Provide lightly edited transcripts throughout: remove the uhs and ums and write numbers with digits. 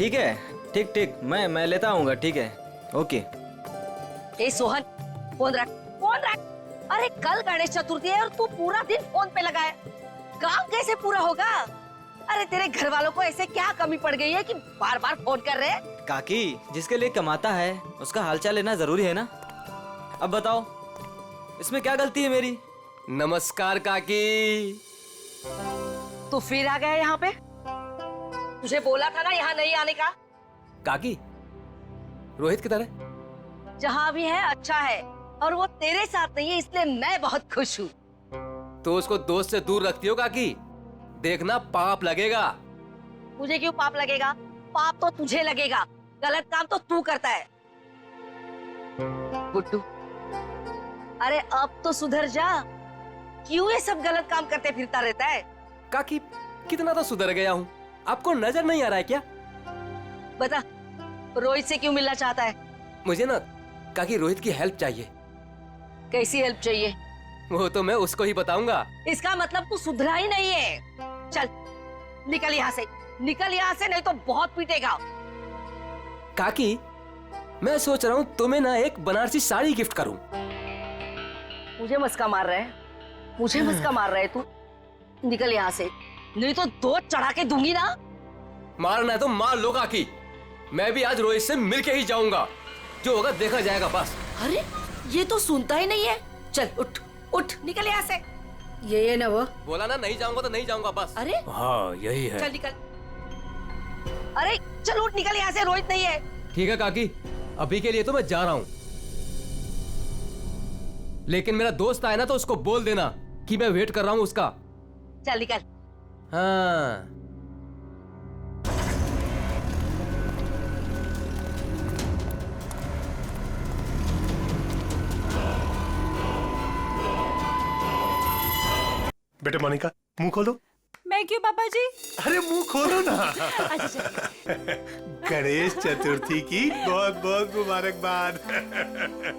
ठीक है, ठीक ठीक, मैं लेता आऊंगा, ठीक है, ओके। ए सोहन, फोन रख, फोन रख। अरे कल गणेश चतुर्थी है और तू पूरा दिन फोन पे लगा है, काम कैसे पूरा होगा? अरे तेरे घर वालों को ऐसे क्या कमी पड़ गई है कि बार बार फोन कर रहे हैं? काकी, जिसके लिए कमाता है उसका हालचाल लेना जरूरी है ना। अब बताओ, इसमें क्या गलती है मेरी? नमस्कार काकी। तू फिर आ गया यहाँ पे? तुझे बोला था ना यहाँ नहीं आने का। काकी, रोहित किधर है? जहाँ भी है अच्छा है, और वो तेरे साथ नहीं है, इसलिए मैं बहुत खुश हूँ। तो उसको दोस्त से दूर रखती हो काकी, देखना पाप लगेगा। मुझे क्यों पाप लगेगा? पाप तो तुझे लगेगा, गलत काम तो तू करता है। गुड्डू, अरे अब तो सुधर जा, क्यों ये सब गलत काम करते फिरता रहता है? काकी, कितना तो सुधर गया हूँ, आपको नजर नहीं आ रहा है क्या? बता, रोहित से क्यों मिलना चाहता है? मुझे ना काकी रोहित की हेल्प चाहिए। कैसी हेल्प चाहिए? वो तो मैं उसको ही बताऊंगा। इसका मतलब तू सुधरा ही नहीं है। चल निकल यहाँ से, निकल यहाँ से, नहीं तो बहुत पीटेगा। काकी, मैं सोच रहा हूँ तुम्हें ना एक बनारसी साड़ी गिफ्ट करूँ। मुझे मस्का मार रहा है, मुझे मस्का मार रहा है तू? निकल यहाँ से, नहीं तो दो चढ़ा के दूंगी ना। मारना है तो मार लो काकी, मैं भी आज रोहित से मिलके ही जाऊंगा, जो होगा देखा जाएगा बस। अरे ये तो सुनता ही नहीं है। चल उठ उठ, निकल यहाँ से। ये ना वो बोला ना नहीं जाऊंगा तो नहीं जाऊंगा बस। अरे हाँ यही है। चल निकल, अरे चल उठ, निकल यहाँ से, रोहित नहीं है। ठीक है काकी, अभी के लिए तो मैं जा रहा हूँ, लेकिन मेरा दोस्त आए ना तो उसको बोल देना कि मैं वेट कर रहा हूँ उसका। चल निकल। हाँ। बेटे मोनिका, मुंह खोलो। मैं क्यों पापा जी? अरे मुंह खोलो ना। अच्छा। गणेश चतुर्थी की बहुत बहुत मुबारकबाद।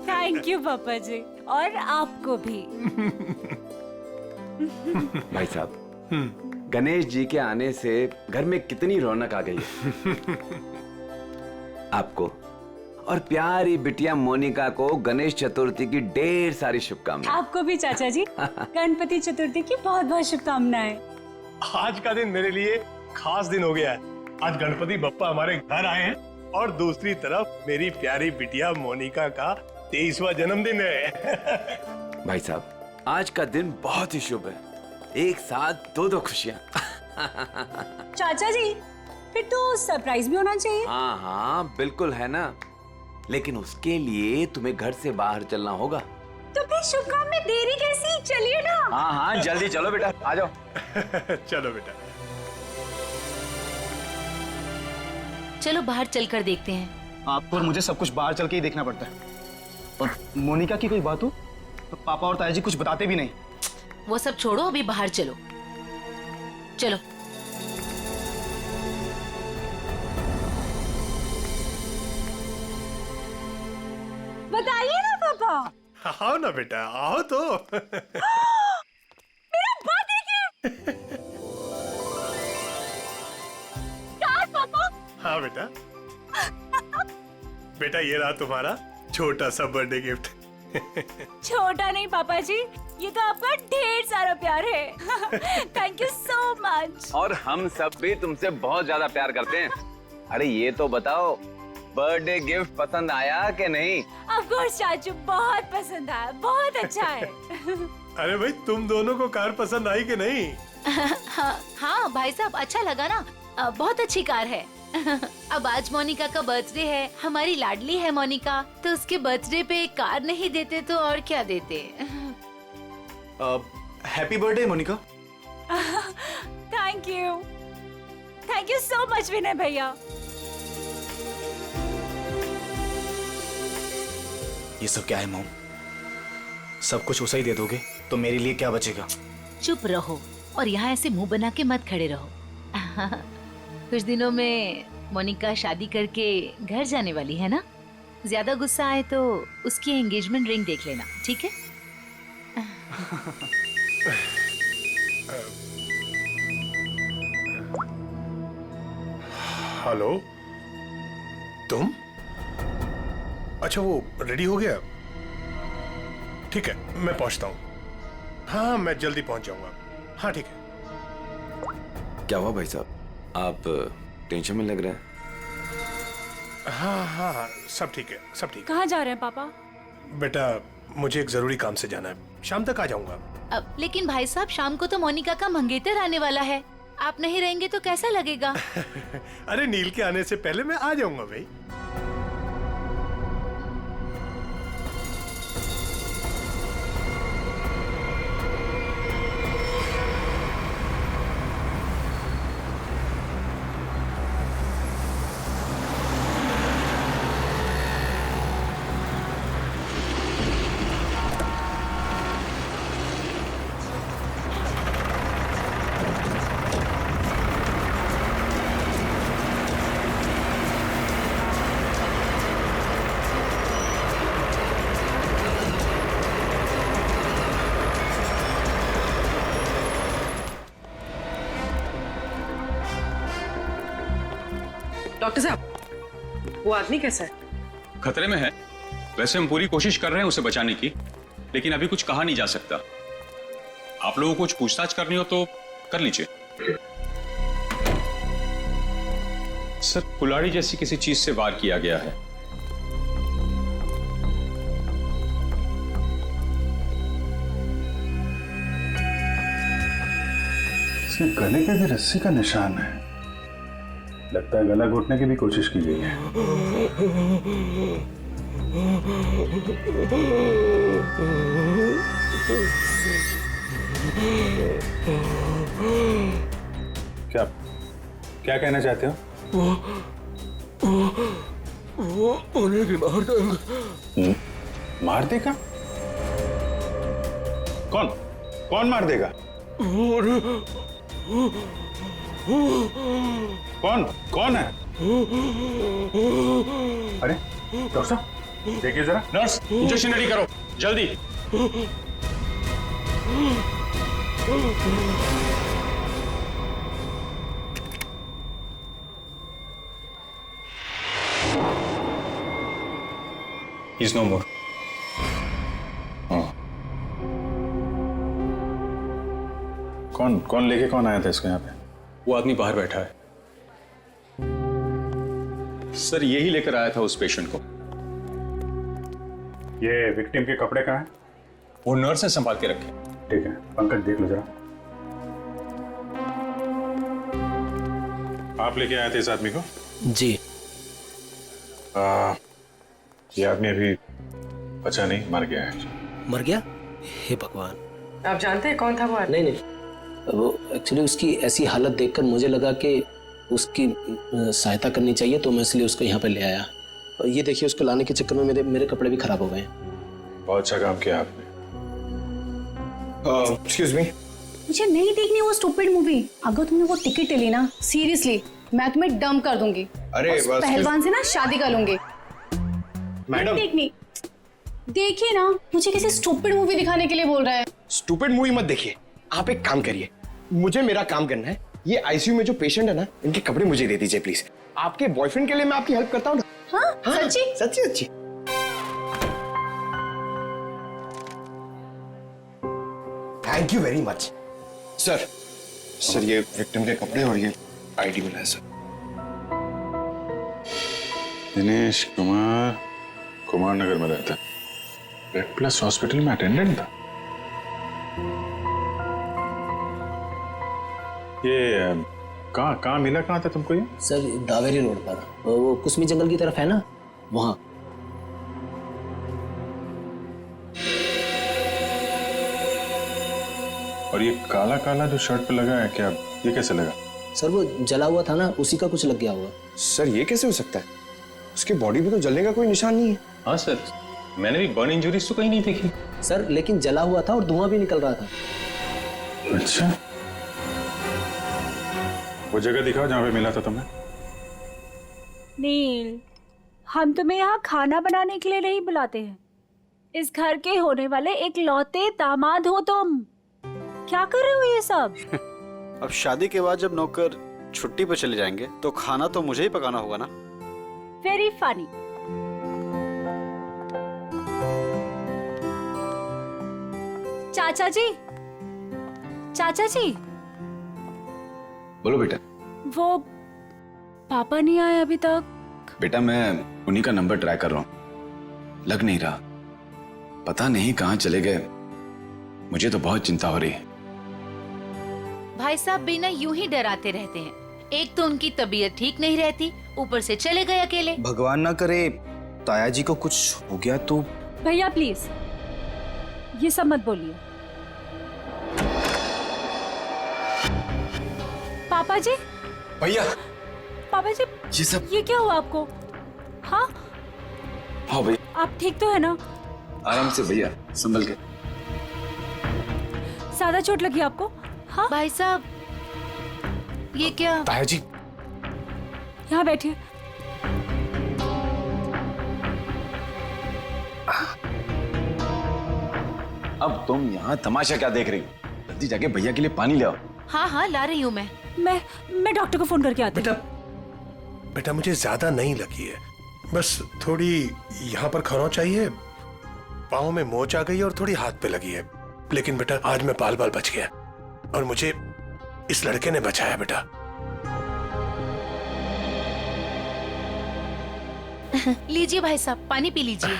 थैंक यू पापा जी, और आपको भी। भाई साहब, गणेश जी के आने से घर में कितनी रौनक आ गई है। आपको और प्यारी बिटिया मोनिका को गणेश चतुर्थी की ढेर सारी शुभकामनाएं। आपको भी चाचा जी गणपति चतुर्थी की बहुत बहुत शुभकामनाएं। आज का दिन मेरे लिए खास दिन हो गया है। आज गणपति बप्पा हमारे घर आए हैं और दूसरी तरफ मेरी प्यारी बिटिया मोनिका का 23वां जन्मदिन है। भाई साहब, आज का दिन बहुत ही शुभ है, एक साथ दो खुशियां। चाचा जी, फिर तो सरप्राइज भी होना चाहिए। हाँ हाँ बिल्कुल है ना, लेकिन उसके लिए तुम्हें घर से बाहर चलना होगा। तो फिर शुभ काम में देरी कैसी? चलिए ना। हाँ हाँ जल्दी चलो बेटा, आ जाओ। चलो बेटा। चलो बाहर चलकर देखते हैं। आपको और मुझे सब कुछ बाहर चल के ही देखना पड़ता है, और मोनिका की कोई बात हो तो पापा और ताया जी कुछ बताते भी नहीं। वो सब छोड़ो, अभी बाहर चलो। चलो। बताइए ना पापा। आओ ना बेटा, आओ तो। मेरा बात देखिए। पापा। हाँ बेटा। बेटा ये रहा तुम्हारा छोटा सा बर्थडे गिफ्ट। छोटा नहीं पापा जी, ये तो आपका ढेर सारा प्यार है। Thank you so much. और हम सब भी तुमसे बहुत ज्यादा प्यार करते हैं। अरे ये तो बताओ, बर्थडे गिफ्ट पसंद आया कि नहीं? ऑफ कोर्स चाचू, बहुत पसंद आया, बहुत अच्छा है। अरे भाई, तुम दोनों को कार पसंद आई कि नहीं? हाँ भाई साहब, अच्छा लगा ना, बहुत अच्छी कार है। अब आज मोनिका का बर्थडे है, हमारी लाडली है मोनिका, तो उसके बर्थडे पे कार नहीं देते तो और क्या देते। Happy birthday Monika. Thank you so much Vinay भैया। ये सब क्या है मॉम? सब कुछ उसे ही दे दोगे तो मेरे लिए क्या बचेगा? चुप रहो और यहाँ ऐसे मुंह बना के मत खड़े रहो। कुछ दिनों में मोनिका शादी करके घर जाने वाली है ना, ज्यादा गुस्सा आए तो उसकी एंगेजमेंट रिंग देख लेना, ठीक है? हेलो, तुम? अच्छा, वो रेडी हो गया? ठीक है, मैं पहुंचता हूँ। हाँ, मैं जल्दी पहुंच जाऊंगा। हाँ ठीक है। क्या हुआ भाई साहब, आप टेंशन में लग रहे हैं? हाँ हाँ हाँ, सब ठीक है, सब ठीक कहाँ जा रहे हैं पापा? है। बेटा, मुझे एक जरूरी काम से जाना है, शाम तक आ जाऊंगा। अब लेकिन भाई साहब, शाम को तो मोनिका का मंगेतर आने वाला है, आप नहीं रहेंगे तो कैसा लगेगा? अरे नील के आने से पहले मैं आ जाऊंगा भाई। डॉक्टर साहब, वो आदमी कैसा है? खतरे में है। वैसे हम पूरी कोशिश कर रहे हैं उसे बचाने की, लेकिन अभी कुछ कहा नहीं जा सकता। आप लोगों को कुछ पूछताछ करनी हो तो कर लीजिए। सर, कुल्हाड़ी जैसी किसी चीज से वार किया गया है। इसके गले पे भी रस्सी का निशान है। लगता है गला घोटने की भी कोशिश की गई है। क्या क्या कहना चाहते हो? वो उन्हें भी मार देंगे। मार देगा? कौन कौन मार देगा? कौन कौन है? अरे डॉक्टर साहब, देखिए जरा। नर्स, इंजेक्शन रेडी करो जल्दी। He's no more. कौन लेके कौन आया था इसको यहाँ पे? वो आदमी बाहर बैठा है। सर, यही लेकर आया था उस पेशेंट को। ये विक्टिम के कपड़े कहाँ हैं? वो नर्स ने संभाल के रखे। ठीक है, पंकज देख लो जरा। आप लेके आए थे इस आदमी को? जी। ये आदमी अभी बचा नहीं, मर गया है। मर गया? हे भगवान। आप जानते हैं कौन था वो आदमी? नहीं, वो एक्चुअली उसकी ऐसी हालत देखकर मुझे लगा कि उसकी सहायता करनी चाहिए, तो मैं इसलिए उसको यहाँ पे ले आया। और ये देखिए, उसको लाने के चक्कर में मेरे कपड़े भी खराब हो गए। बहुत अच्छा काम किया आपने। एक्सक्यूज मी, मुझे नहीं देखनी वो स्टूपिड मूवी। अगर तुमने वो टिकट ले ली ना, सीरियसली मैं तुम्हें डम कर दूंगी। अरे उस पहलवान से ना शादी कर लूंगी। मैडम, देखनी, देखिए ना, मुझे किसी स्टूपिड मूवी दिखाने के लिए बोल रहा है। स्टूपिड मूवी मत देखिए, आप एक काम करिए, मुझे मेरा काम करना है। ये आईसीयू में जो पेशेंट है ना, इनके कपड़े मुझे दे दीजिए प्लीज। आपके बॉयफ्रेंड के लिए मैं आपकी हेल्प करता हूँ ना। हाँ, सच्ची? सच्ची सच्ची। Thank you very much sir. Sir, ये विक्टिम के कपड़े और ये आईडी मिला है सर। दिनेश कुमार, कुमार नगर में रहता है। रेड प्लस हॉस्पिटल में अटेंडेंट था। ये कहाँ मिला, कहाँ था तुमको ये? सर, दावेरी रोड पर, वो कुसमी जंगल की तरफ है ना, वहाँ। और ये काला काला जो शर्ट पे लगा है, क्या ये कैसे लगा? सर, वो जला हुआ था ना, उसी का कुछ लग गया होगा। सर, ये कैसे हो सकता है? उसकी बॉडी पे तो जलने का कोई निशान नहीं है। हाँ सर, मैंने भी बर्न इंजरीज तो कहीं नहीं देखी। सर, लेकिन जला हुआ था और धुआं भी निकल रहा था। अच्छा, वो जगह दिखाओ जहाँ पे मिला था तुम्हें। नील, हम तुम्हें यहाँ खाना बनाने के लिए नहीं बुलाते हैं। इस घर के होने वाले एक लौते दामाद हो तुम। क्या कर रहे हो ये सब? अब शादी के बाद जब नौकर छुट्टी पर चले जाएंगे तो खाना तो मुझे ही पकाना होगा ना। Very funny. चाचा जी, चाचा जी, बोलो बेटा। वो पापा नहीं आए अभी तक। बेटा मैं उन्हीं का नंबर ट्राई कर रहा हूं, लग नहीं रहा। पता नहीं कहां चले गए। मुझे तो बहुत चिंता हो रही है। भाई साहब बिना यूं ही डराते रहते हैं। एक तो उनकी तबीयत ठीक नहीं रहती, ऊपर से चले गए अकेले। भगवान ना करे ताया जी को कुछ हो गया तो। भैया प्लीज ये सब मत बोलिए। पापा जी, भैया पापा जी, ये सब ये क्या हुआ आपको? हाँ हाँ भैया, आप ठीक तो है ना? आराम से भैया, संभल के। ज्यादा चोट लगी आपको? हाँ भाई साहब ये क्या? ताया जी यहाँ बैठिए। अब तुम यहाँ तमाशा क्या देख रही हो? जल्दी जाके भैया के लिए पानी ले आओ। हाँ हाँ ला रही हूँ मैं। मैं डॉक्टर को फोन करके आती हूँ। बेटा मुझे ज्यादा नहीं लगी है, बस थोड़ी यहाँ पर खरोंच चाहिए, पाँव में मोच आ गई है और थोड़ी हाथ पे लगी है। लेकिन बेटा आज मैं बाल बच गया और मुझे इस लड़के ने बचाया बेटा। लीजिए भाई साहब, पानी पी लीजिए।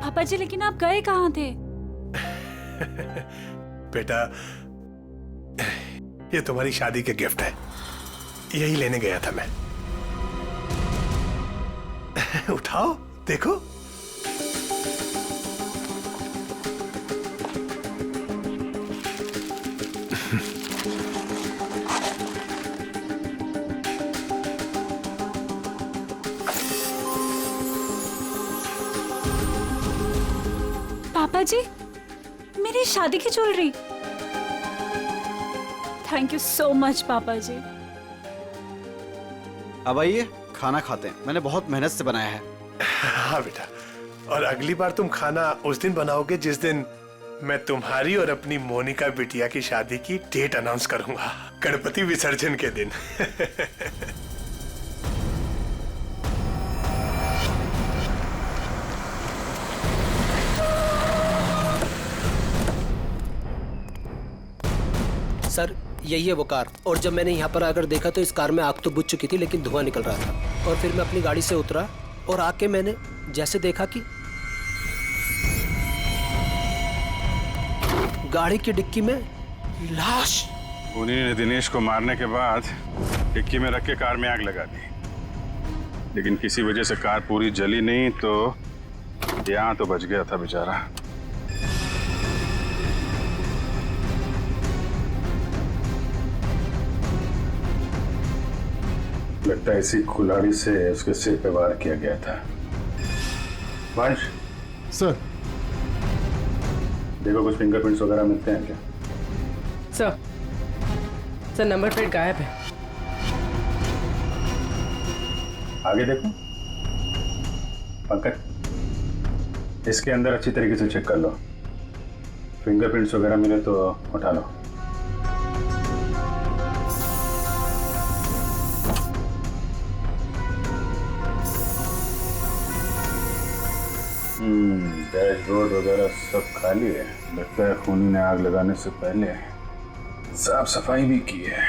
पापा जी लेकिन आप गए कहाँ थे? बेटा ये तुम्हारी शादी के गिफ्ट है, यही लेने गया था मैं। उठाओ देखो। पापा जी मेरी शादी की jewellery. Thank you so much पापा जी। अब आइए खाना खाते हैं, मैंने बहुत मेहनत से बनाया है। हाँ बेटा, और अगली बार तुम खाना उस दिन बनाओगे जिस दिन मैं तुम्हारी और अपनी मोनिका बिटिया की शादी की डेट अनाउंस करूंगा, गणपति विसर्जन के दिन। सर यही है वो कार, और जब मैंने यहाँ पर आकर देखा तो इस कार में आग तो बुझ चुकी थी लेकिन धुआं निकल रहा था। और फिर मैं अपनी गाड़ी से उतरा और आके मैंने जैसे देखा कि गाड़ी की डिक्की में लाश। उन्हीं ने दिनेश को मारने के बाद डिक्की में रख के कार में आग लगा दी, लेकिन किसी वजह से कार पूरी जली नहीं, तो यहाँ तो बच गया था बेचारा। लगता है इसी कुल्हाड़ी से उसके सिर पे वार किया गया था। वंश सर, देखो कुछ फिंगरप्रिंट्स वगैरह मिलते हैं क्या? सर नंबर प्लेट गायब है। आगे देखो पंकज, इसके अंदर अच्छी तरीके से चेक कर लो, फिंगरप्रिंट्स वगैरह मिले तो उठा लो। डैशबोर्ड वगैरह सब खाली है। लगता है खूनी ने आग लगाने से पहले साफ सफाई भी की है।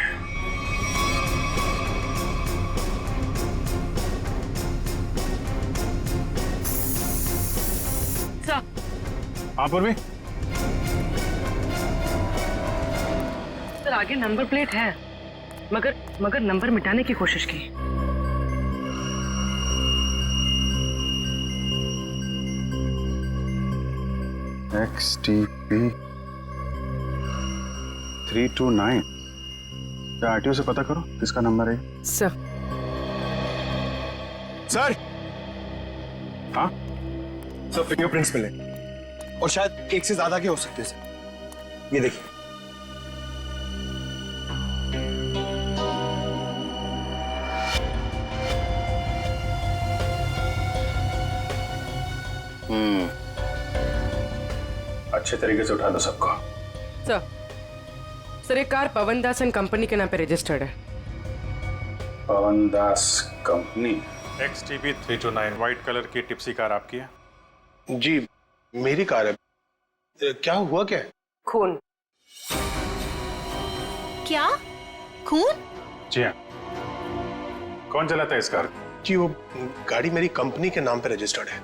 हाँ पूर्वी, सर आगे नंबर प्लेट है, मगर नंबर मिटाने की कोशिश की। XTP 329, क्या आरटीओ से पता करो किसका नंबर है? सर सर हाँ सर फिंगरप्रिंट्स मिले और शायद एक से ज्यादा के हो सकते हैं सर। ये देखिए। अच्छे तरीके से उठा लो सबको। सर ये car Pawan Das and company के नाम पे रजिस्टर्ड है। पवन दास कंपनी। XTP 329 व्हाइट कलर की टिप्सी कार आपकी है? जी मेरी कार है। क्या हुआ क्या है? खून। क्या? खून? जी हाँ। कौन चलाता है इस कार? जी वो गाड़ी मेरी कंपनी के नाम पे रजिस्टर्ड है।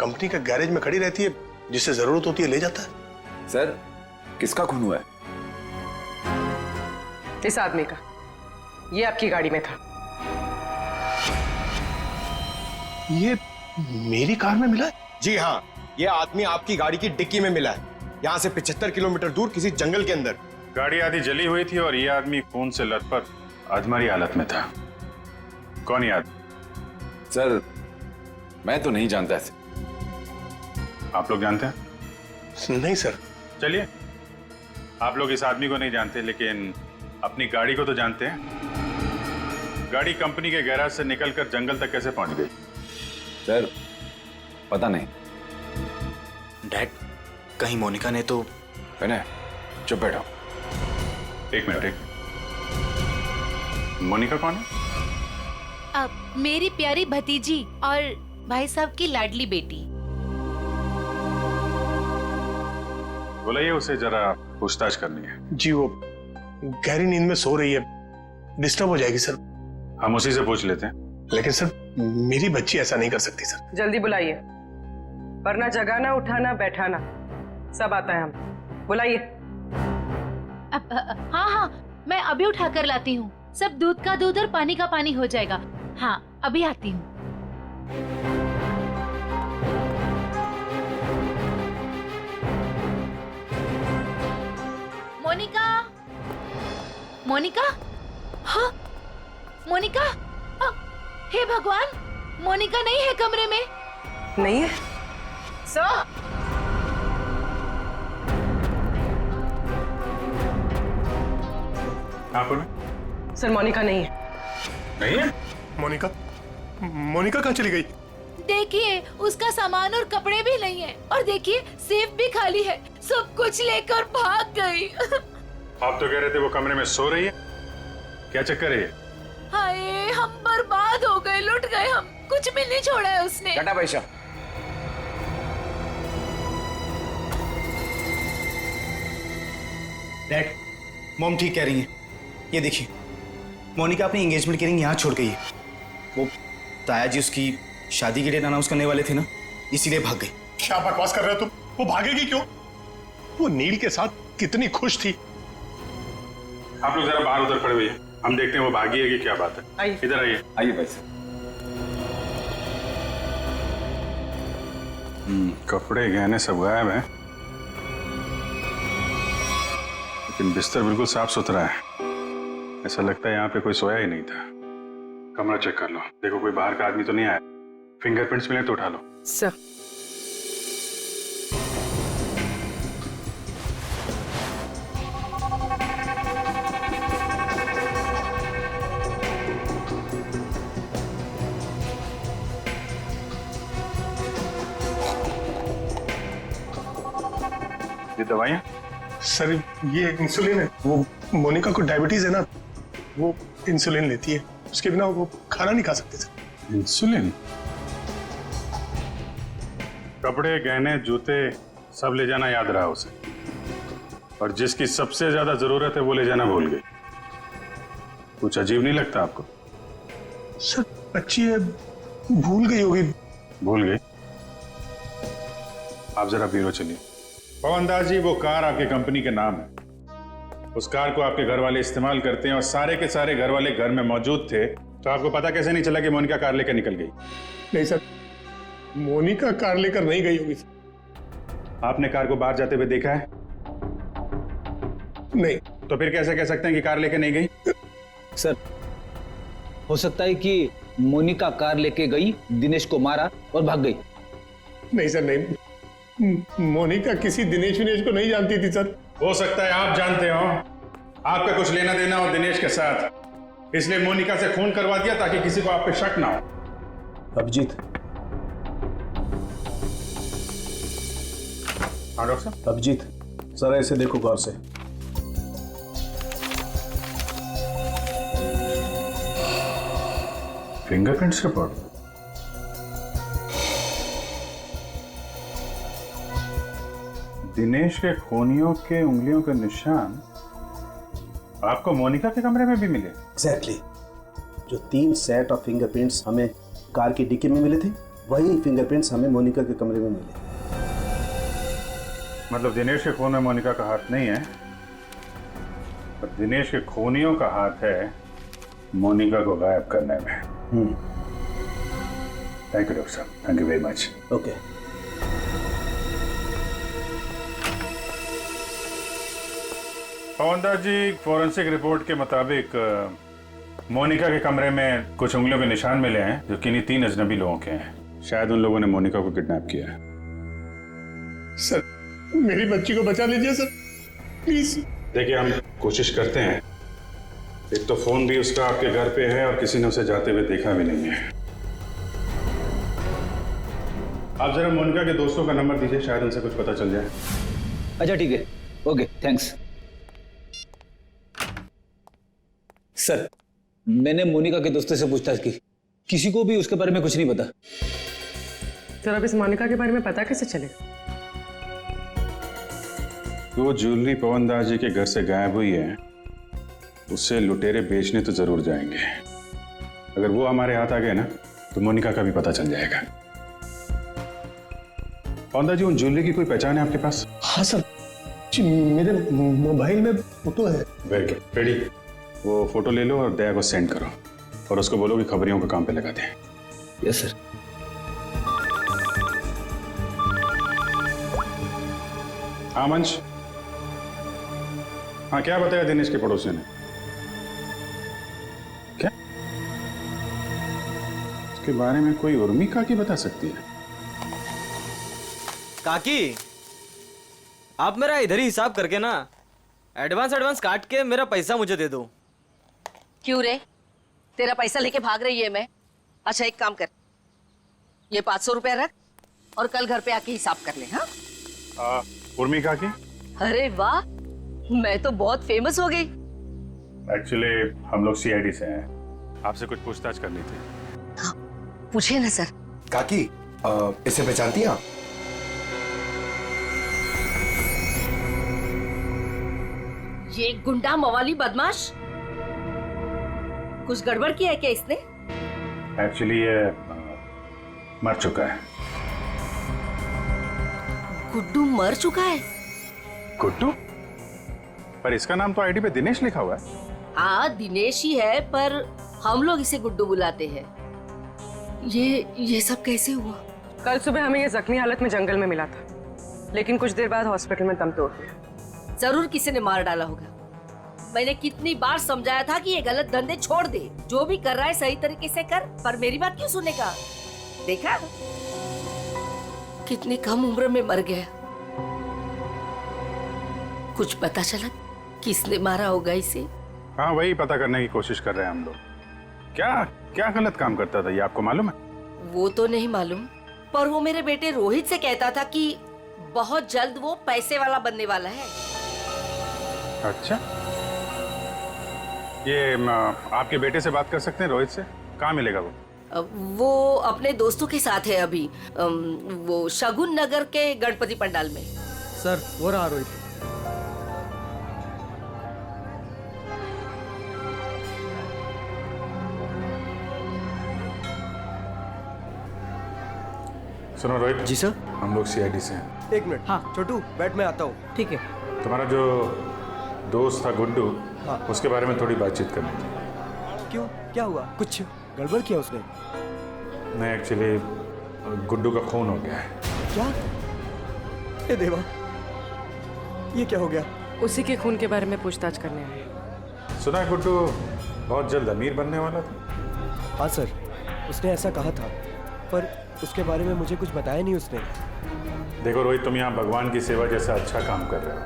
कंपनी का गैरेज में खड़ी रहती है, जिससे जरूरत होती है ले जाता है। सर किसका खून हुआ है? इस आदमी का। ये आपकी गाड़ी में था। ये मेरी कार में मिला है? जी हाँ, ये आदमी आपकी गाड़ी की डिक्की में मिला है, यहाँ से 75 किलोमीटर दूर किसी जंगल के अंदर। गाड़ी आधी जली हुई थी और ये आदमी खून से लथपथ अधमरी हालत में था। कौन ये आदमी? सर मैं तो नहीं जानता ऐसे। आप लोग जानते हैं? नहीं सर। चलिए, आप लोग इस आदमी को नहीं जानते लेकिन अपनी गाड़ी को तो जानते हैं। गाड़ी कंपनी के गैराज से निकलकर जंगल तक कैसे पहुंच गई? सर पता नहीं। डैड कहीं मोनिका ने तो। विनय चुप बैठो। एक मिनट। मोनिका कौन है? अब मेरी प्यारी भतीजी और भाई साहब की लाडली बेटी। बुलाइए उसे, जरा पूछताछ करनी है। जी वो गहरी नींद में सो रही है, डिस्टर्ब हो जाएगी सर। हम उसी से पूछ लेते हैं। लेकिन सर मेरी बच्ची ऐसा नहीं कर सकती सर। जल्दी बुलाइए, वरना जगाना उठाना बैठाना सब आता है हम। बुलाइए। हाँ हाँ मैं अभी उठा कर लाती हूँ। सब दूध का दूध और पानी का पानी हो जाएगा। हाँ अभी आती हूँ। मोनिका, मोनिका, हाँ मोनिका, हे भगवान, मोनिका नहीं है कमरे में। नहीं है सर। आप सर मोनिका नहीं है। नहीं है? मोनिका कहाँ चली गई? देखिए उसका सामान और कपड़े भी नहीं है, और देखिए सेफ भी खाली है। सब कुछ लेकर भाग गई। आप तो कह रहे थे वो कमरे में सो रही है। क्या चक्कर है ये? हाय हम बर्बाद हो गए, लुट गए हम। कुछ भी नहीं छोड़ा है उसने। टाटा पैसा। डैड मॉम ठीक कह रही हैं। ये देखिए मोनिका अपनी एंगेजमेंट की रिंग यहाँ छोड़ गई है। वो ताया जी उसकी शादी की डेट अनाउंस करने वाले थे ना, इसीलिए भाग गई। क्या बकवास कर रहे हो तुम? वो भागेगी क्यों? वो नील के साथ कितनी खुश थी। आप लोग जरा बाहर उधर खड़े हुए हैं, हम देखते हैं वो भागी है कि क्या बात है। आइए। इधर आइए। आइए भाई साहब। कपड़े गहने सब गायब हैं, लेकिन बिस्तर बिल्कुल साफ सुथरा है। ऐसा लगता है यहाँ पे कोई सोया ही नहीं था। कमरा चेक कर लो, देखो कोई बाहर का आदमी तो नहीं आया। फिंगरप्रिंट्स मिले तो उठा लो। सर ये दवाइयाँ? सर ये इंसुलिन है। वो मोनिका को डायबिटीज है ना, वो इंसुलिन लेती है। उसके बिना वो खाना नहीं खा सकते सर। इंसुलिन? कपड़े गहने जूते सब ले जाना याद रहा उसे, और जिसकी सबसे ज्यादा जरूरत है वो ले जाना भूल गई। कुछ अजीब नहीं लगता आपको? सर बच्ची है, भूल गई होगी। भूल गई? आप जरा ब्यूरो चलिए। पवन दास जी, वो कार आपके कंपनी के नाम है। उस कार को आपके घर वाले इस्तेमाल करते हैं और सारे के सारे घर वाले घर में मौजूद थे, तो आपको पता कैसे नहीं चला कि मोनिका कार लेकर निकल गई? नहीं सर, मोनिका कार लेकर नहीं गई होगी। आपने कार को बाहर जाते हुए देखा है? नहीं। तो फिर कैसे कह सकते हैं कि कार लेके नहीं गई? सर हो सकता है कि मोनिका कार लेके गई, दिनेश को मारा और भाग गई। नहीं सर नहीं, मोनिका किसी दिनेश विनेश को नहीं जानती थी सर। हो सकता है आप जानते हो, आपका कुछ लेना देना हो दिनेश के साथ, इसलिए मोनिका से खून करवा दिया ताकि किसी को आप पे शक ना हो। अभिजीत। हाँ डॉक्टर साहब। अभिजीत जरा इसे देखो गौर से। Fingerprints report? दिनेश के खूनियों के उंगलियों के निशान आपको मोनिका के कमरे में भी मिले? एग्जैक्टली। जो 3 सेट ऑफ फिंगरप्रिंट्स हमें कार की डिक्की में मिले थे, वही फिंगरप्रिंट्स हमें मोनिका के कमरे में मिले। मतलब दिनेश के खून में मोनिका का हाथ नहीं है, पर दिनेश के खूनियों का हाथ है मोनिका को गायब करने में। थैंक यू डॉक्टर साहब, thank you very much. Okay. Pawan Das ji, forensic report के मुताबिक मोनिका के कमरे में कुछ उंगलियों के निशान मिले हैं जो किन्हीं 3 अजनबी लोगों के हैं। शायद उन लोगों ने मोनिका को किडनैप किया है। सर, मेरी बच्ची को बचा लीजिए सर, प्लीज। देखिए, हम कोशिश करते हैं। एक तो फोन भी उसका आपके घर पे है और किसी ने उसे जाते हुए देखा भी नहीं है। आप जरा मोनिका के दोस्तों का नंबर दीजिए, शायद उनसे कुछ पता चल जाए। अच्छा ठीक है, ओके थैंक्स। सर, मैंने मोनिका के दोस्तों से पूछताछ की, किसी को भी उसके बारे में कुछ नहीं पता। सर, अब इस मोनिका के बारे में पता कैसे चलेगा? वो ज्वेलरी पवन दास जी के घर से गायब हुई है, उससे लुटेरे बेचने तो जरूर जाएंगे। अगर वो हमारे हाथ आ गए ना, तो मोनिका का भी पता चल जाएगा। पवन दास जी, उन ज्वेलरी की कोई पहचान है आपके पास? हाँ सर, मेरे मोबाइल में फोटो है। Very good, ready. वो फोटो ले लो और दया को सेंड करो और उसको बोलो कि खबरियों को काम पे लगा दें। Yes sir. हाँ मंच, हाँ क्या बताया दिनेश के पड़ोसी ने? क्या उसके बारे में कोई उर्मी काकी बता सकती है? काकी, आप मेरा इधर ही हिसाब करके ना एडवांस काट के मेरा पैसा मुझे दे दो। क्यों रे, तेरा पैसा लेके भाग रही है मैं? अच्छा एक काम कर, ये 500 रुपया रख और कल घर पे आके हिसाब कर ले। हाँ उर्मी काकी? अरे वाह, मैं तो बहुत फेमस हो गई। एक्चुअली हम लोग सीआईडी से हैं, आपसे कुछ पूछताछ करनी थी। हाँ, पूछे ना सर। काकी, इसे पहचानती हैं आप? ये गुंडा मवाली बदमाश, कुछ गड़बड़ किया है क्या इसने? एक्चुअली ये मर चुका है। गुड्डू मर चुका है? गुड्डू? पर इसका नाम तो आईडी पे दिनेश लिखा हुआ है। हाँ दिनेश ही है, पर हम लोग इसे गुड्डू बुलाते हैं। ये सब कैसे हुआ? कल सुबह हमें ये जख्मी हालत में जंगल में मिला था, लेकिन कुछ देर बाद हॉस्पिटल में दम तोड़ दिया। जरूर किसी ने मार डाला होगा। मैंने कितनी बार समझाया था कि ये गलत धंधे छोड़ दे, जो भी कर रहा है सही तरीके से कर, पर मेरी बात क्यों सुनेगा? देखा कितनी कम उम्र में मर गया। कुछ पता चला किसने मारा होगा इसे? हाँ, वही पता करने की कोशिश कर रहे हैं हम लोग। क्या क्या गलत काम करता था ये आपको मालूम है? वो तो नहीं मालूम, पर वो मेरे बेटे रोहित से कहता था कि बहुत जल्द वो पैसे वाला बनने वाला है। अच्छा, ये आपके बेटे से बात कर सकते हैं रोहित से? कहाँ मिलेगा वो? वो अपने दोस्तों के साथ है अभी, वो शगुन नगर के गणपति पंडाल में। सर, वो रहा रोहित। सुनो रोहित जी सर। हम लोग सीआईडी से हैं। 1 मिनट। हाँ छोटू, बैठ, मैं आता हूँ। ठीक है। तुम्हारा जो दोस्त था गुड्डू, हाँ। उसके बारे में थोड़ी बातचीत करनी थी। क्यों, क्या हुआ? कुछ गड़बड़ किया उसने? नहीं, एक्चुअली गुड्डू का खून हो गया है। क्या? ए देवा, ये क्या हो गया? उसी के खून के बारे में पूछताछ करने आए। सुना है गुड्डू बहुत जल्द अमीर बनने वाला था। हाँ सर, उसने ऐसा कहा था, पर उसके बारे में मुझे कुछ बताया नहीं उसने। देखो रोहित, तुम यहाँ भगवान की सेवा जैसा अच्छा काम कर रहे हो।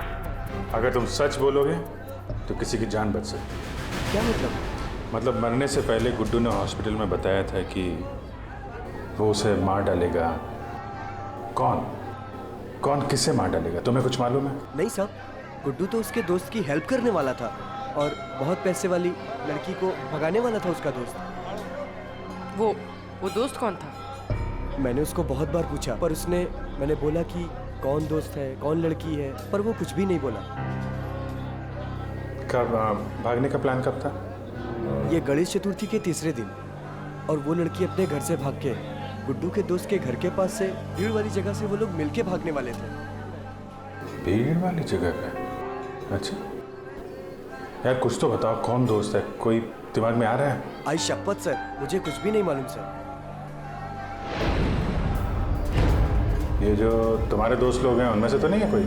अगर तुम सच बोलोगे तो किसी की जान बच सकती है। क्या मतलब? मतलब मरने से पहले गुड्डू ने हॉस्पिटल में बताया था कि वो उसे मार डालेगा। कौन किससे मार डालेगा? तुम्हें कुछ मालूम है? नहीं साहब, गुड्डू तो उसके दोस्त की हेल्प करने वाला था और बहुत पैसे वाली लड़की को भगाने वाला था उसका दोस्त। वो दोस्त कौन था? मैंने उसको बहुत बार पूछा पर मैंने बोला कि कौन दोस्त है, कौन लड़की है, पर वो कुछ भी नहीं बोला। कब भागने का प्लान कब था? ये गणेश चतुर्थी के तीसरे दिन, और वो लड़की अपने घर से भाग के गुड्डू के दोस्त के घर के पास से भीड़ वाली जगह से वो लोग मिलके भागने वाले थे। भीड़ वाली जगह पे? अच्छा यार, कुछ तो बताओ, कौन दोस्त है? कोई दिमाग में आ रहा है? आई शपथ सर, मुझे कुछ भी नहीं मालूम सर। ये जो तुम्हारे दोस्त लोग हैं उनमें से तो नहीं है कोई?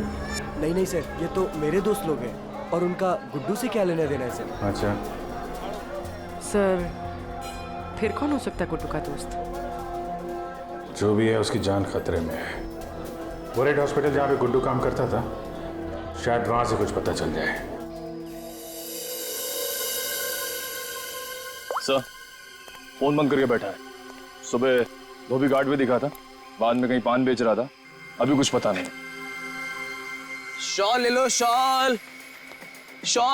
नहीं सर, ये तो मेरे दोस्त लोग हैं और उनका गुड्डू से क्या लेना देना है सर। अच्छा सर, फिर कौन हो सकता है गुड्डू का दोस्त? जो भी है उसकी जान खतरे में है। वो रेड हॉस्पिटल जहाँ पे गुड्डू काम करता था, शायद वहां से कुछ पता चल जाए। सर, फोन बंद करके बैठा है। सुबह धोबी घाट पे दिखा था, बाद में कहीं पान बेच रहा था, अभी कुछ पता नहीं। शॉल ले लो, शॉल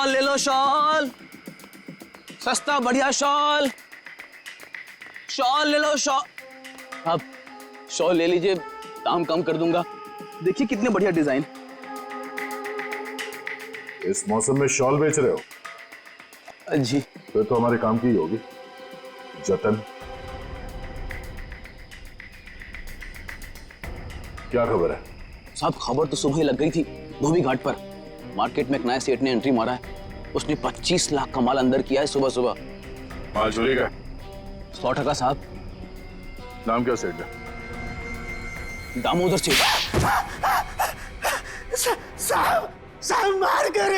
ले लो, शॉल सस्ता बढ़िया शॉल ले लो, शॉल। आप शॉल ले लीजिए, दाम कम कर दूंगा। देखिए कितने बढ़िया डिजाइन। इस मौसम में शॉल बेच रहे हो? जी। फिर तो हमारे काम की ही होगी। जतन, क्या खबर है? साहब, खबर तो सुबह ही लग गई थी धोबी घाट पर। मार्केट में एक नए सेठ ने एंट्री मारा है। उसने 25 लाख का माल अंदर किया है सुबह सुबह। माल चोरी का? 100% साहब। नाम क्या सेठ का? दामोदर सेठ। साहब मार कर।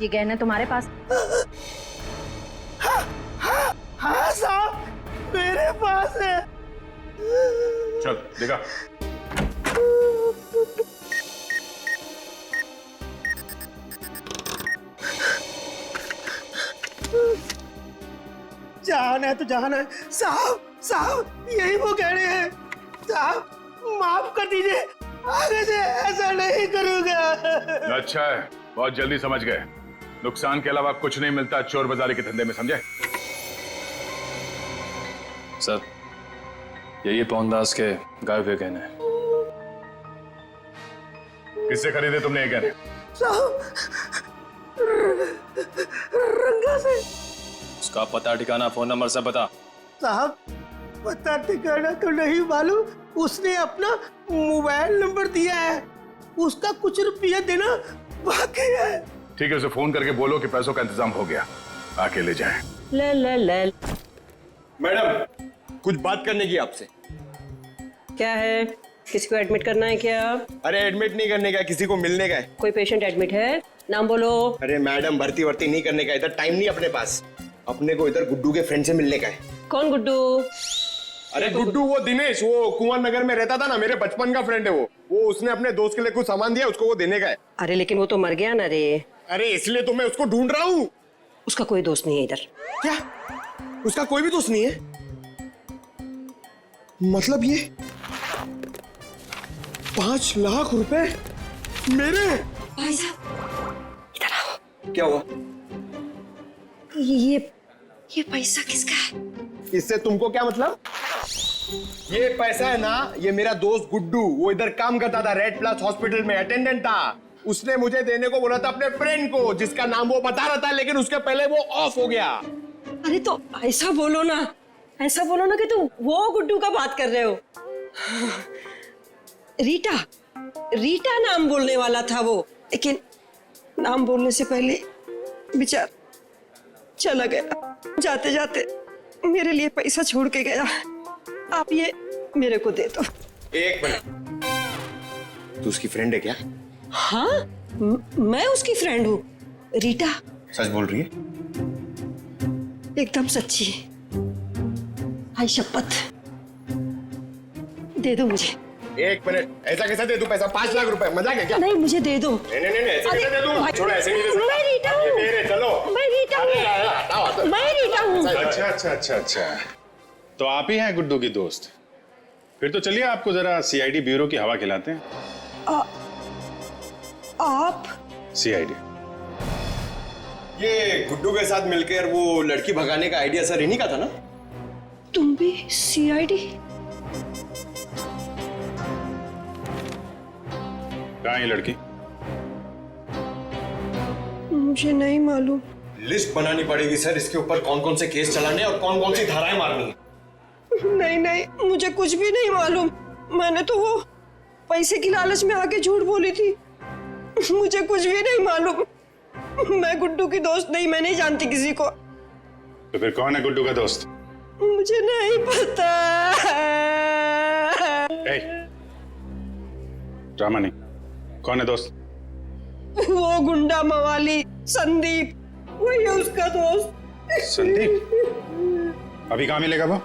ये गहने तुम्हारे पास? हाँ साहब, मेरे पास है। चल देखा। जहान है तो जहान है। साहब यही वो गहने हैं। साहब माफ कर दीजिए, आगे से ऐसा नहीं करूंगा। अच्छा है, बहुत जल्दी समझ गए। नुकसान के अलावा कुछ नहीं मिलता चोर बाजारी के धंधे में, समझे? सर, यही पवनदास के गाय हुए गहने हैं। किससे खरीदे तुमने ये गहने? साहब रंगा से। उसका पता ठिकाना, फोन नंबर सब बता। साहब पता ठिकाना तो नहीं मालूम, उसने अपना मोबाइल नंबर दिया है। उसका कुछ रुपया देना बाकी है। ठीक है, उसे फोन करके बोलो कि पैसों का इंतजाम हो गया, आके ले जाए। ले। मैडम, कुछ बात करने की आपसे। क्या है? किसी को एडमिट करना है क्या? अरे एडमिट नहीं करने का, किसी को मिलने का है। कोई पेशेंट एडमिट है? नाम बोलो। अरे मैडम, भर्ती वर्ती नहीं करने का, इधर टाइम नहीं अपने पास। अपने को इधर गुड्डू के फ्रेंड से मिलने का है। कौन गुड्डू? अरे गुड्डू वो दिनेश, वो कुंवर नगर में रहता था ना, मेरे बचपन का फ्रेंड है वो उसने अपने दोस्त के लिए कुछ सामान दिया, उसको वो देने का है। अरे लेकिन वो तो मर गया ना रे। अरे इसलिए तो मैं उसको ढूंढ रहा हूँ। उसका कोई दोस्त नहीं है इधर। क्या? उसका कोई भी दोस्त नहीं है? मतलब ये 5 लाख रुपए मेरे? भाई साहब इधर आओ। क्या हुआ? ये पैसा किसका है? इससे तुमको क्या मतलब? ये पैसा है ना, ये मेरा दोस्त गुड्डू, वो इधर काम करता था, रेड प्लस हॉस्पिटल में अटेंडेंट था। उसने मुझे देने को बोला था अपने फ्रेंड को, जिसका नाम वो बता रहा था, लेकिन उसके पहले वो ऑफ हो गया। अरे तो ऐसा बोलो ना कि तुम वो गुड्डू का बात कर रहे हो। रीटा नाम बोलने वाला था वो, लेकिन नाम बोलने से पहले बेचारा चला गया। जाते जाते मेरे लिए पैसा छोड़ के गया। आप ये मेरे को दे दो। एक मिनट, तू उसकी फ्रेंड है क्या? हाँ, मैं उसकी फ्रेंड हूँ। रीटा सच बोल रही है? एकदम सच्ची। आई शपथ। दे दो मुझे। एक मिनट, ऐसा कैसे दे दूं पैसा? 5 लाख रुपए, मजाक है क्या? नहीं, मुझे दे दो। नहीं, ऐसे कैसे दे दूं? छोड़ो, ऐसे नहीं दे सकता। मैं रीटा हूँ। मेरे, चलो। मैं रीटा हूँ। मैं रीटा हूँ। अच्छा। तो आप ही हैं गुड्डू की दोस्त? फिर तो चलिए आपको जरा सीआईडी ब्यूरो की हवा खिलाते हैं। आप? सीआईडी। ये गुड्डू के साथ मिलकर वो लड़की भगाने का आइडिया सर इन्हीं का था ना? तुम भी सीआईडी? कहाँ है ये लड़की? मुझे नहीं मालूम। लिस्ट बनानी पड़ेगी सर इसके ऊपर, कौन कौन से केस चलाने और कौन कौन सी धाराएं मारनी है। नहीं नहीं, मुझे कुछ भी नहीं मालूम। मैंने तो वो पैसे की लालच में आके झूठ बोली थी। मुझे कुछ भी नहीं मालूम। मैं गुड्डू की दोस्त नहीं, मैं नहीं जानती किसी को। तो फिर कौन है गुड्डू का दोस्त? मुझे नहीं पता। ड्रामा नहीं, कौन है दोस्त? वो गुंडा मवाली संदीप, वही है उसका दोस्त। संदीप? अभी कहाँ मिलेगा वो?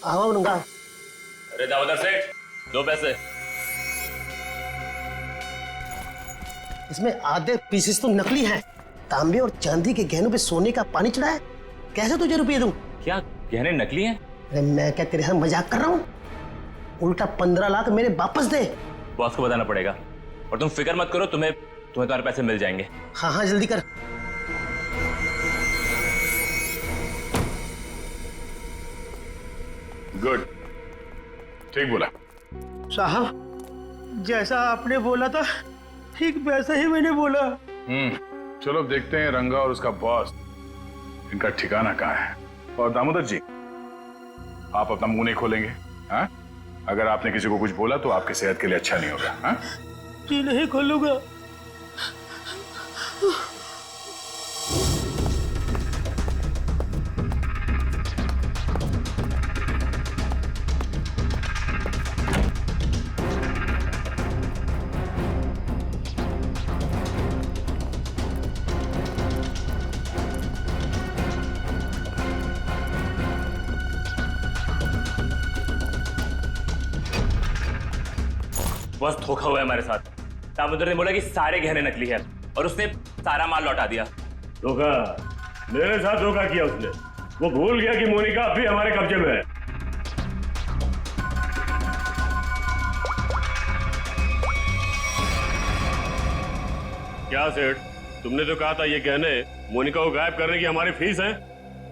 आओ नंगा। अरे दामोदर सेठ, 2 पैसे। इसमें आधे पीसेस तो नकली हैं। तांबे और चांदी के गहनों पे सोने का पानी चढ़ा है। कैसे तुझे रुपये दूं? क्या गहने नकली हैं? अरे मैं क्या तेरे साथ मजाक कर रहा हूँ? उल्टा 15 लाख मेरे वापस दे। बॉस को बताना पड़ेगा। और तुम फिक्र मत करो, तुम्हें तुम्हारे पैसे मिल जाएंगे। हाँ हाँ जल्दी कर। गुड, ठीक बोला साहब, जैसा आपने बोला था ठीक वैसा ही मैंने बोला। चलो देखते हैं रंगा और उसका बॉस इनका ठिकाना कहाँ है। और दामोदर जी, आप अपना मुंह नहीं खोलेंगे, हाँ? अगर आपने किसी को कुछ बोला तो आपकी सेहत के लिए अच्छा नहीं होगा, हाँ? जी नहीं खोलूंगा। बस धोखा हुआ है हमारे साथ। दामोदर ने बोला कि सारे गहने नकली है और उसने सारा माल लौटा दिया। धोखा? मेरे साथ धोखा किया उसने। वो भूल गया कि मोनिका अब भी हमारे कब्जे में है। क्या सेठ, तुमने तो कहा था ये गहने मोनिका को गायब करने की हमारी फीस है,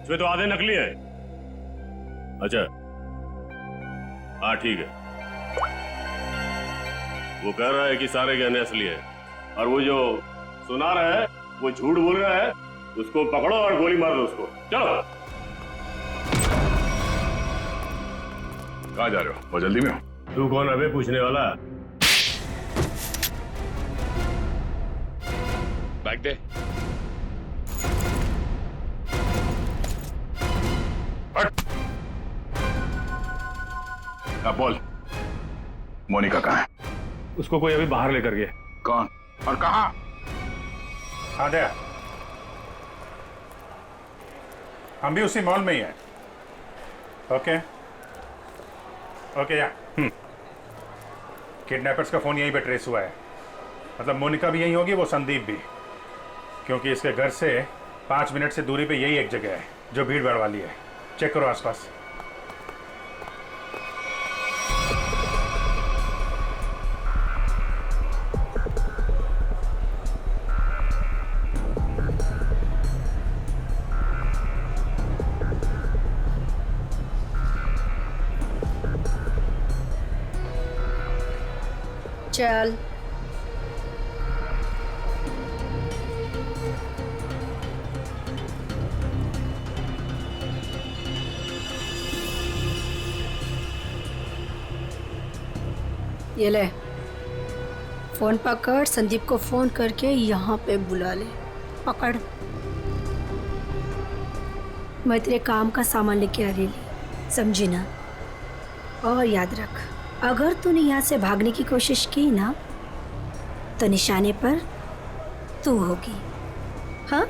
इसमें तो आधे नकली है। अच्छा हाँ ठीक है। वो कह रहा है कि सारे गहने असली है और वो जो सुना रहा है वो झूठ बोल रहा है। उसको पकड़ो और गोली मार दो उसको। चलो। कहाँ जा रहे हो? बहुत जल्दी में हो? तू कौन है बे पूछने वाला? बैग दे। अब बोल, मोनिका कहाँ है? उसको कोई अभी बाहर लेकर गया। कौन और कहाँ? आद्या, हम भी उसी मॉल में ही हैं। ओके ओके या किडनैपर्स का फोन यहीं पे ट्रेस हुआ है। मतलब मोनिका भी यहीं होगी, वो संदीप भी, क्योंकि इसके घर से 5 मिनट से दूरी पे यही एक जगह है जो भीड़ भाड़ वाली है। चेक करो आसपास। चल। ये ले, फोन पकड़, संदीप को फोन करके यहाँ पे बुला ले। पकड़। मैं तेरे काम का सामान लेके आ रही, समझी ना? और याद रख, अगर तूने यहाँ से भागने की कोशिश की ना तो निशाने पर तू होगी। हाँ?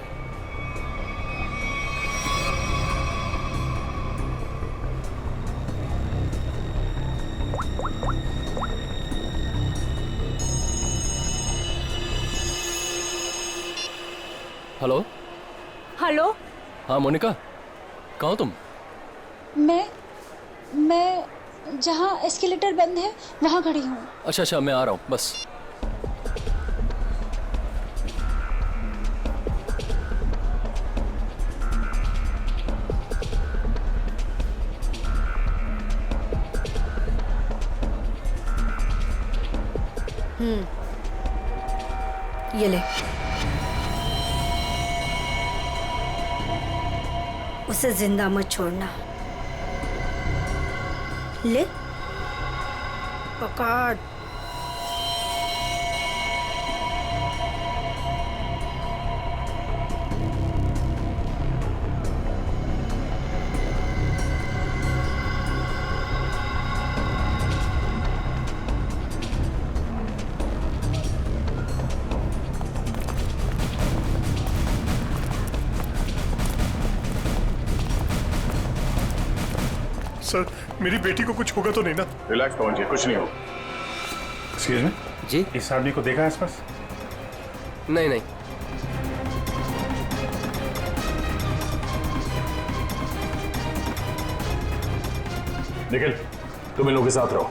हेलो। हेलो। हाँ मोनिका, कहाँ हो तुम? मैं जहाँ एस्केलेटर बंद है वहाँ खड़ी हूँ। अच्छा अच्छा, मैं आ रहा हूँ बस। ये ले। उसे जिंदा मत छोड़ना। ले पकड़। सर, मेरी बेटी को कुछ होगा तो नहीं ना? रिलैक्स पवन जी, कुछ नहीं होगा। एक्सक्यूज मी जी, इस आदमी को देखा है आसपास? नहीं नहीं। निखिल, तुम इन लोगों के साथ रहो,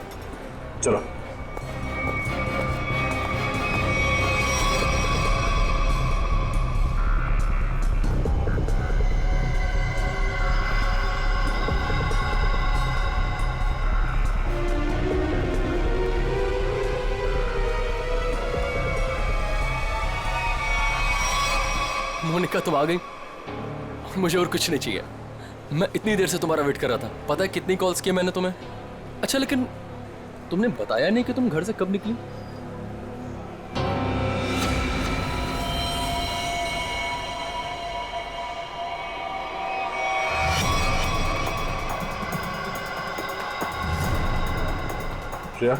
चलो। मोनिका, तुम आ गई। मुझे और कुछ नहीं चाहिए। मैं इतनी देर से तुम्हारा वेट कर रहा था। पता है कितनी कॉल्स किए मैंने तुम्हें? अच्छा, लेकिन तुमने बताया नहीं कि तुम घर से कब निकली। श्रेया,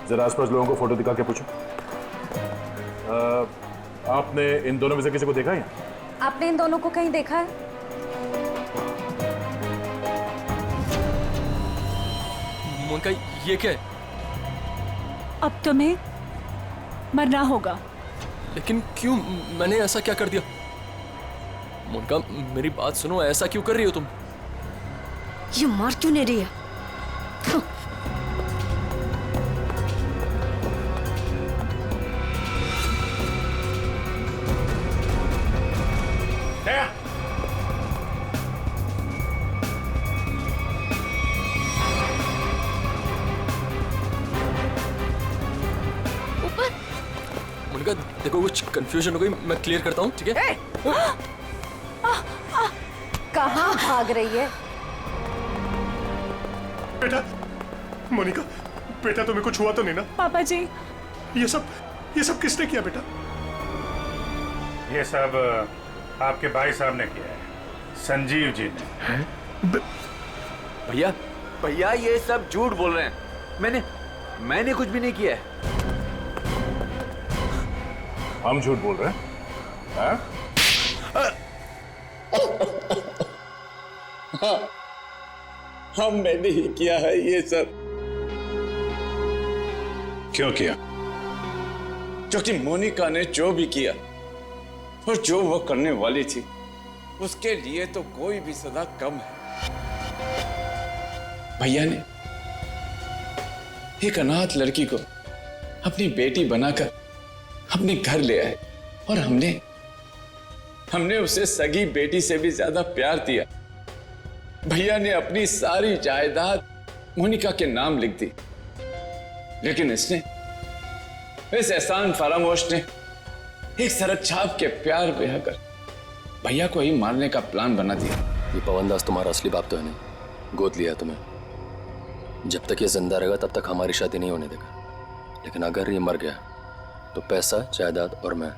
जरा आसपास लोगों को फोटो दिखा के पूछो। आपने इन दोनों में से किसी को देखा है? आपने इन दोनों को कहीं देखा है? मोनिका, ये क्या है? अब तुम्हें मरना होगा। लेकिन क्यों? मैंने ऐसा क्या कर दिया? मोनिका, मेरी बात सुनो, ऐसा क्यों कर रही हो तुम? ये मार क्यों नहीं रही है? देखो, कुछ कंफ्यूजन हो गई, मैं क्लियर करता हूँ, ठीक है? कहाँ भाग रही है? बेटा, मोनिका, बेटा तुम्हें कुछ हुआ तो नहीं ना? पापा जी, ये सब किसने किया बेटा? ये सब आपके भाई साहब ने किया है, संजीव जी ने। भैया, भैया ये सब झूठ बोल रहे हैं। मैंने कुछ भी नहीं किया है। हम झूठ बोल रहे हैं? हाँ, हमने ही किया है ये सब। क्यों किया? क्योंकि मोनिका ने जो भी किया और जो वो करने वाली थी, उसके लिए तो कोई भी सजा कम है। भैया ने एक अनाथ लड़की को अपनी बेटी बनाकर अपने घर ले आए और हमने उसे सगी बेटी से भी ज्यादा प्यार दिया। भैया ने अपनी सारी जायदाद मोनिका के नाम लिख दी, लेकिन इस एहसान फरामोश ने एक सरक छाप के प्यार बहाकर भैया को ही मारने का प्लान बना दिया। ये पवनदास तुम्हारा असली बाप तो है नहीं, गोद लिया तुम्हें। जब तक ये जिंदा रहेगा तब तक हमारी शादी नहीं होने देगा, लेकिन अगर ये मर गया तो पैसा, जायदाद और मैं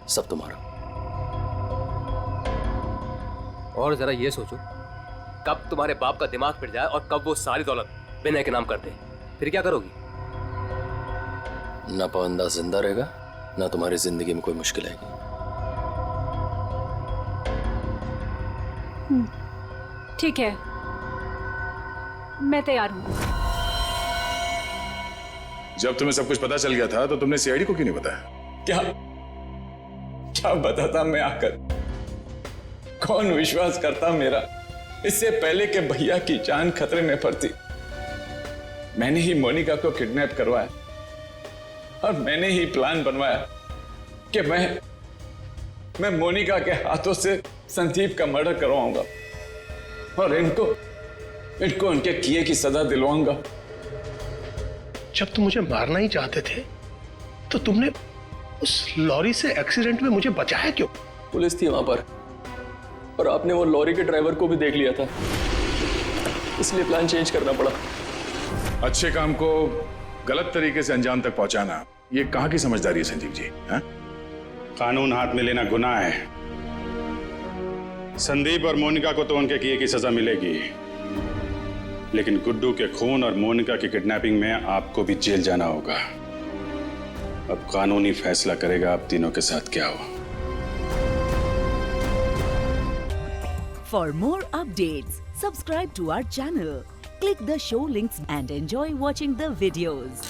सब तुम्हारा। और जरा ये सोचो, कब तुम्हारे बाप का दिमाग फिर जाए और कब वो सारी दौलत विनय के नाम कर दे, फिर क्या करोगी? ना पवनदास जिंदा रहेगा, ना तुम्हारी जिंदगी में कोई मुश्किल आएगी। ठीक है, मैं तैयार हूँ। जब तुम्हें सब कुछ पता चल गया था तो तुमने सीआईडी को क्यों नहीं बताया? क्या बताता मैं आकर? कौन विश्वास करता मेरा? इससे पहले कि भैया की जान खतरे में पड़ती। मैंने ही मोनिका को किडनैप करवाया और मैंने ही प्लान बनवाया कि मैं मोनिका के हाथों से संदीप का मर्डर करवाऊंगा और इनको उनके किए की सजा दिलवाऊंगा। जब तुम मुझे मारना ही चाहते थे तो तुमने उस लॉरी से एक्सीडेंट में मुझे बचाया क्यों? पुलिस थी वहां पर और आपने वो लॉरी के ड्राइवर को भी देख लिया था, इसलिए प्लान चेंज करना पड़ा। अच्छे काम को गलत तरीके से अंजाम तक पहुंचाना, ये कहां की समझदारी है संजीव जी? हा? कानून हाथ में लेना गुनाह है। संदीप और मोनिका को तो उनके किए की सजा मिलेगी, लेकिन गुड्डू के खून और मोनिका की किडनैपिंग में आपको भी जेल जाना होगा। अब कानूनी फैसला करेगा आप तीनों के साथ क्या हो। For more updates, subscribe to our channel, click the show links and enjoy watching the videos.